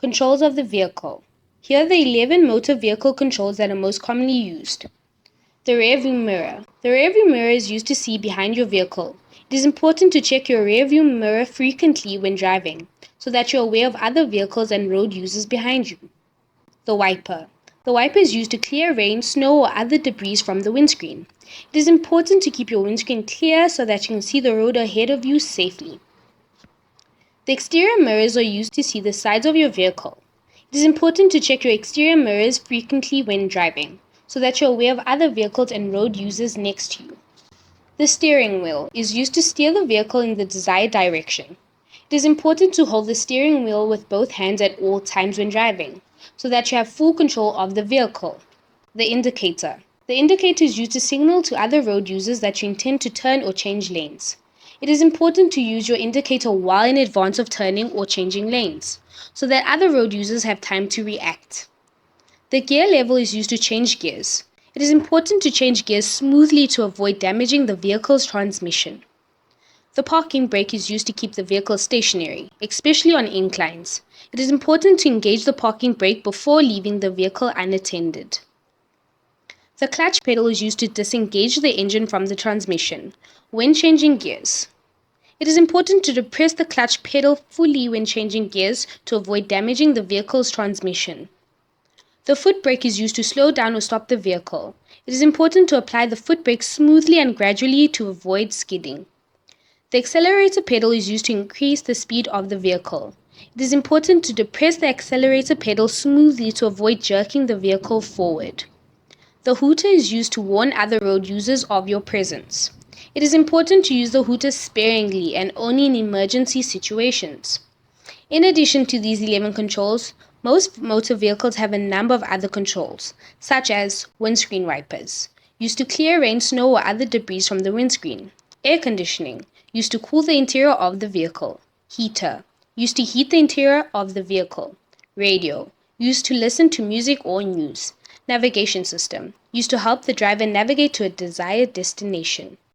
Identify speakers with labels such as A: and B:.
A: Controls of the vehicle. Here are the 11 motor vehicle controls that are most commonly used. The rear view mirror. The rear view mirror is used to see behind your vehicle. It is important to check your rear view mirror frequently when driving, so that you're aware of other vehicles and road users behind you. The wiper. The wiper is used to clear rain, snow, or other debris from the windscreen. It is important to keep your windscreen clear so that you can see the road ahead of you safely. The exterior mirrors are used to see the sides of your vehicle. It is important to check your exterior mirrors frequently when driving, so that you're aware of other vehicles and road users next to you. The steering wheel is used to steer the vehicle in the desired direction. It is important to hold the steering wheel with both hands at all times when driving, so that you have full control of the vehicle. The indicator. The indicator is used to signal to other road users that you intend to turn or change lanes. It is important to use your indicator well in advance of turning or changing lanes, so that other road users have time to react. The gear level is used to change gears. It is important to change gears smoothly to avoid damaging the vehicle's transmission. The parking brake is used to keep the vehicle stationary, especially on inclines. It is important to engage the parking brake before leaving the vehicle unattended. The clutch pedal is used to disengage the engine from the transmission when changing gears. It is important to depress the clutch pedal fully when changing gears to avoid damaging the vehicle's transmission. The foot brake is used to slow down or stop the vehicle. It is important to apply the foot brake smoothly and gradually to avoid skidding. The accelerator pedal is used to increase the speed of the vehicle. It is important to depress the accelerator pedal smoothly to avoid jerking the vehicle forward. The hooter is used to warn other road users of your presence. It is important to use the hooter sparingly and only in emergency situations. In addition to these 11 controls, most motor vehicles have a number of other controls, such as windscreen wipers, used to clear rain, snow, or other debris from the windscreen. Air conditioning, used to cool the interior of the vehicle. Heater, used to heat the interior of the vehicle. Radio, used to listen to music or news. Navigation system, used to help the driver navigate to a desired destination.